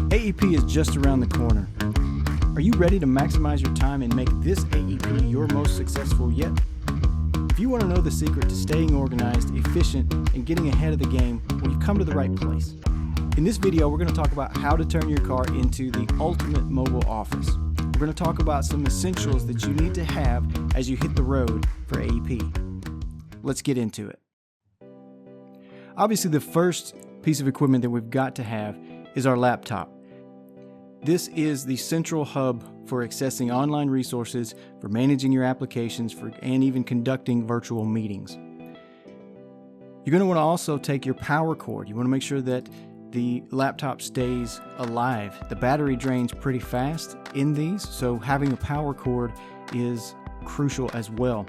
AEP is just around the corner. Are you ready to maximize your time and make this AEP your most successful yet? If you want to know the secret to staying organized, efficient, and getting ahead of the game, well, you've come to the right place. In this video, we're going to talk about how to turn your car into the ultimate mobile office. We're going to talk about some essentials that you need to have as you hit the road for AEP. Let's get into it. Obviously, the first piece of equipment that we've got to have is our laptop. This is the central hub for accessing online resources, for managing your applications, and even conducting virtual meetings. You're going to want to also take your power cord. You want to make sure that the laptop stays alive. The battery drains pretty fast in these, so having a power cord is crucial as well.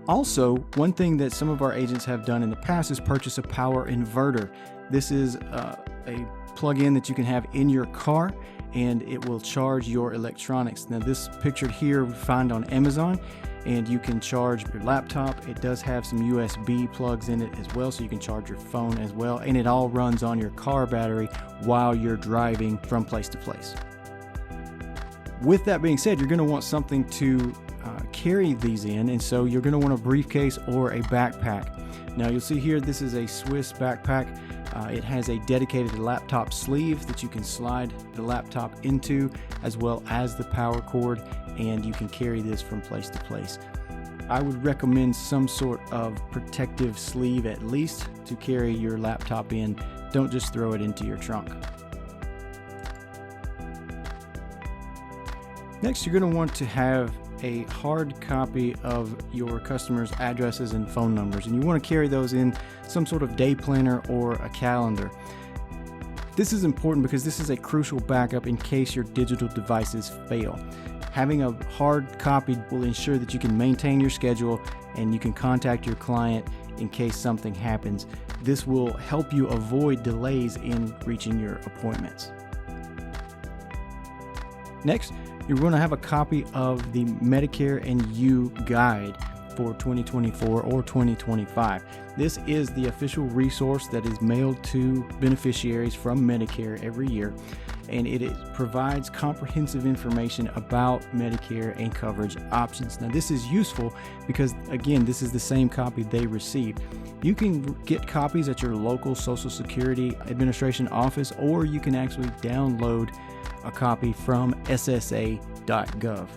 Also, one thing that some of our agents have done in the past is purchase a power inverter. This is a plug-in that you can have in your car, and it will charge your electronics. Now, this pictured here we find on Amazon, and you can charge your laptop. It does have some USB plugs in it as well, so you can charge your phone as well, and it all runs on your car battery while you're driving from place to place. With that being said, you're going to want something to carry these in, and so you're going to want a briefcase or a backpack. Now, you'll see here this is a Swiss backpack. It has a dedicated laptop sleeve that you can slide the laptop into, as well as the power cord, and you can carry this from place to place. I would recommend some sort of protective sleeve at least to carry your laptop in. Don't just throw it into your trunk. Next, you're going to want to have a hard copy of your customers' addresses and phone numbers, and you want to carry those in some sort of day planner or a calendar. This is important because this is a crucial backup in case your digital devices fail. Having a hard copy will ensure that you can maintain your schedule and you can contact your client in case something happens. This will help you avoid delays in reaching your appointments. Next, you're going to have a copy of the Medicare and You guide for 2024 or 2025. This is the official resource that is mailed to beneficiaries from Medicare every year, and it provides comprehensive information about Medicare and coverage options. Now, this is useful because, again, this is the same copy they received. You can get copies at your local Social Security Administration office, or you can actually download a copy from ssa.gov.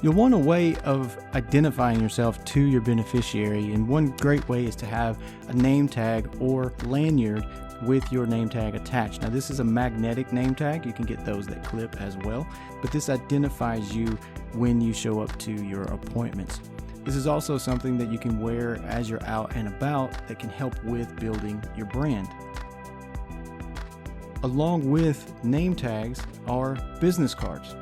You'll want a way of identifying yourself to your beneficiary, and one great way is to have a name tag or lanyard with your name tag attached. Now, this is a magnetic name tag. You can get those that clip as well, but this identifies you when you show up to your appointments. This is also something that you can wear as you're out and about that can help with building your brand. Along with name tags are business cards.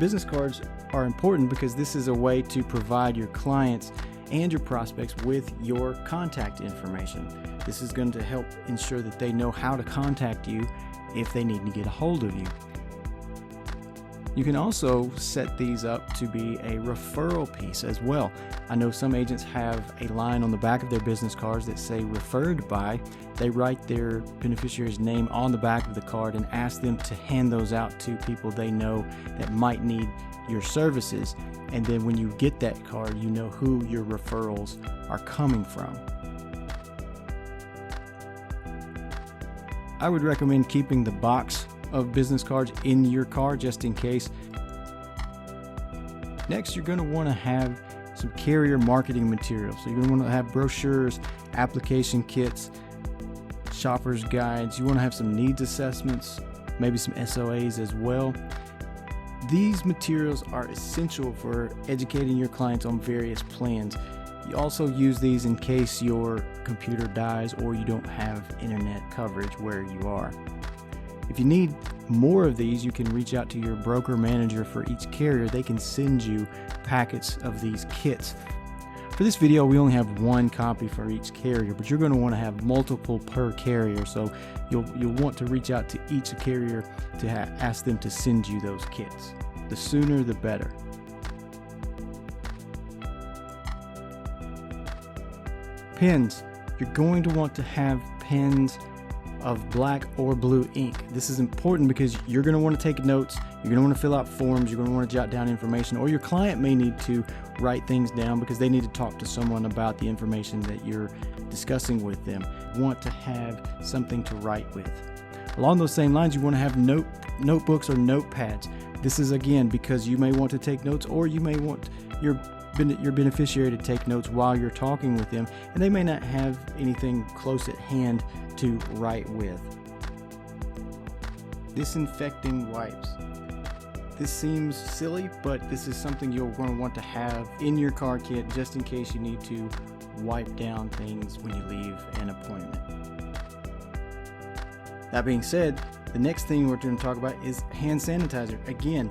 Business cards are important because this is a way to provide your clients and your prospects with your contact information. This is going to help ensure that they know how to contact you if they need to get a hold of you. You can also set these up to be a referral piece as well. I know some agents have a line on the back of their business cards that say referred by. They write their beneficiary's name on the back of the card and ask them to hand those out to people they know that might need your services. And then when you get that card, you know who your referrals are coming from. I would recommend keeping the box of business cards in your car just in case. Next, you're going to want to have some carrier marketing material. So you're going to want to have brochures, application kits, shopper's guides. You want to have some needs assessments, maybe some SOAs as well. These materials are essential for educating your clients on various plans. You also use these in case your computer dies or you don't have internet coverage where you are. If you need more of these, you can reach out to your broker manager for each carrier. They can send you packets of these kits. For this video, we only have one copy for each carrier, but you're going to want to have multiple per carrier. So you'll want to reach out to each carrier to ask them to send you those kits. The sooner, the better. Pens. you're going to want to have pens of black or blue ink. This is important because you're going to want to take notes, you're going to want to fill out forms, you're going to want to jot down information, or your client may need to write things down because they need to talk to someone about the information that you're discussing with them. You want to have something to write with. Along those same lines, you want to have notebooks or notepads. This is again because you may want to take notes, or you may want your beneficiary to take notes while you're talking with them, and they may not have anything close at hand to write with. Disinfecting wipes. This seems silly, but this is something you're going to want to have in your car kit just in case you need to wipe down things when you leave an appointment. That being said, the next thing we're going to talk about is hand sanitizer. Again,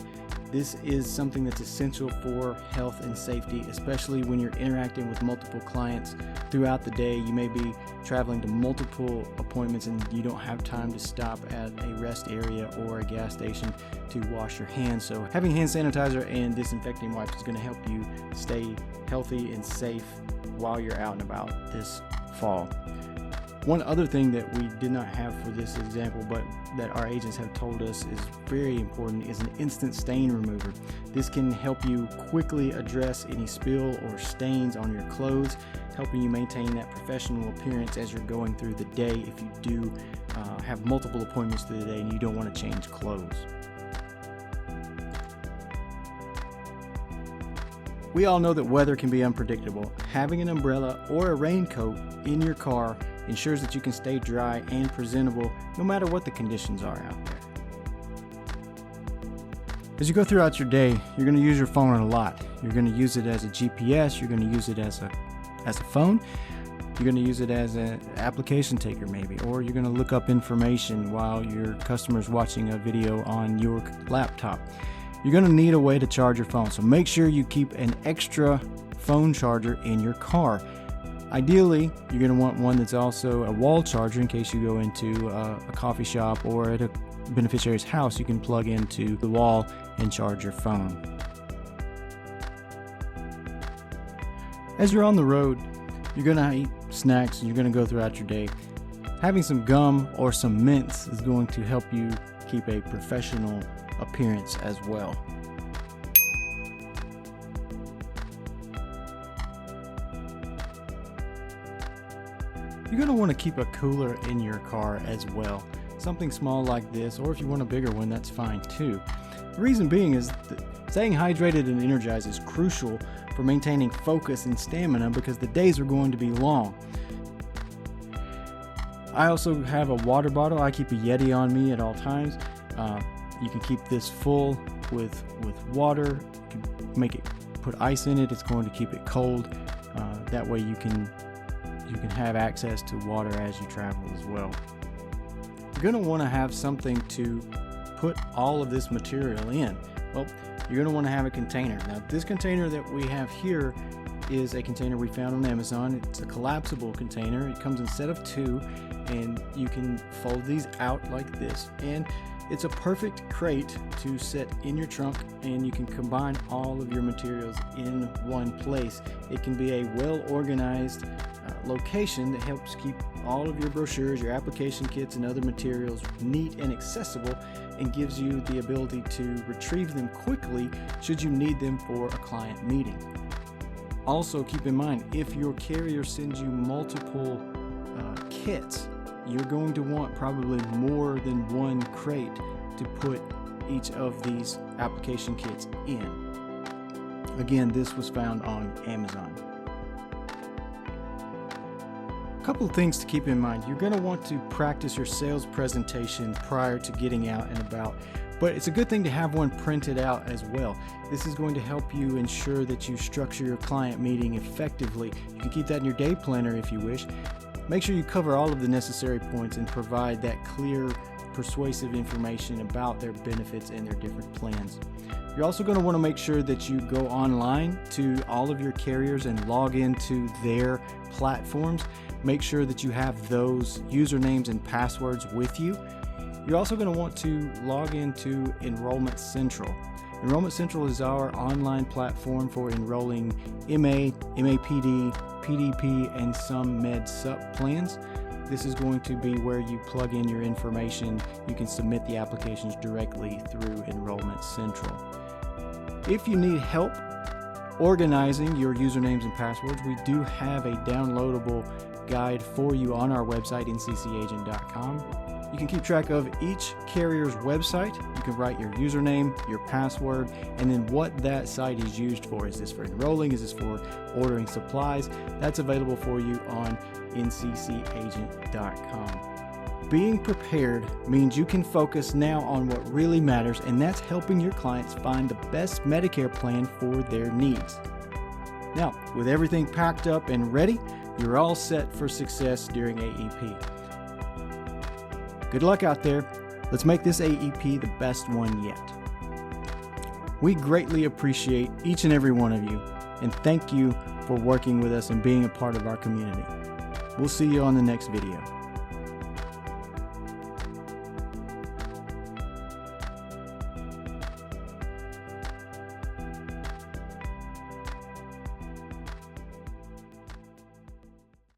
this is something that's essential for health and safety, especially when you're interacting with multiple clients throughout the day. You may be traveling to multiple appointments and you don't have time to stop at a rest area or a gas station to wash your hands. So having hand sanitizer and disinfecting wipes is going to help you stay healthy and safe while you're out and about this fall. One other thing that we did not have for this example, but that our agents have told us is very important, is an instant stain remover. This can help you quickly address any spill or stains on your clothes, helping you maintain that professional appearance as you're going through the day if you do have multiple appointments through the day and you don't want to change clothes. We all know that weather can be unpredictable. Having an umbrella or a raincoat in your car ensures that you can stay dry and presentable no matter what the conditions are out there. As you go throughout your day, you're going to use your phone a lot. You're going to use it as a GPS, you're going to use it as a phone, you're going to use it as an application taker maybe, or you're going to look up information while your customer's watching a video on your laptop. You're going to need a way to charge your phone, so make sure you keep an extra phone charger in your car. Ideally, you're going to want one that's also a wall charger in case you go into a coffee shop or at a beneficiary's house. You can plug into the wall and charge your phone. As you're on the road, you're going to eat snacks and you're going to go throughout your day. Having some gum or some mints is going to help you keep a professional appearance as well. You're going to want to keep a cooler in your car as well. Something small like this, or if you want a bigger one, that's fine too. The reason being is that staying hydrated and energized is crucial for maintaining focus and stamina because the days are going to be long. I also have a water bottle. I keep a Yeti on me at all times. You can keep this full with water. You can put ice in it. It's going to keep it cold. That way you can have access to water as you travel as well. You're going to want to have something to put all of this material in. Well, you're going to want to have a container. Now, this container that we have here is a container we found on Amazon. It's a collapsible container. It comes in a set of 2, and you can fold these out like this. And it's a perfect crate to set in your trunk, and you can combine all of your materials in one place. It can be a well-organized location that helps keep all of your brochures, your application kits, and other materials neat and accessible, and gives you the ability to retrieve them quickly should you need them for a client meeting. Also, keep in mind, if your carrier sends you multiple kits, you're going to want probably more than one crate to put each of these application kits in. Again, this was found on Amazon. A couple of things to keep in mind. You're going to want to practice your sales presentation prior to getting out and about, but it's a good thing to have one printed out as well. This is going to help you ensure that you structure your client meeting effectively. You can keep that in your day planner if you wish. Make sure you cover all of the necessary points and provide that clear, persuasive information about their benefits and their different plans. You're also going to want to make sure that you go online to all of your carriers and log into their platforms. Make sure that you have those usernames and passwords with you. You're also going to want to log into Enrollment Central. Enrollment Central is our online platform for enrolling MA, MAPD, PDP, and some Med Sup plans. This is going to be where you plug in your information. You can submit the applications directly through Enrollment Central. If you need help organizing your usernames and passwords, we do have a downloadable guide for you on our website, nccagent.com. You can keep track of each carrier's website. You can write your username, your password, and then what that site is used for. Is this for enrolling? Is this for ordering supplies? That's available for you on nccagent.com. Being prepared means you can focus now on what really matters, and that's helping your clients find the best Medicare plan for their needs. Now, with everything packed up and ready, you're all set for success during AEP. Good luck out there. Let's make this AEP the best one yet. We greatly appreciate each and every one of you, and thank you for working with us and being a part of our community. We'll see you on the next video.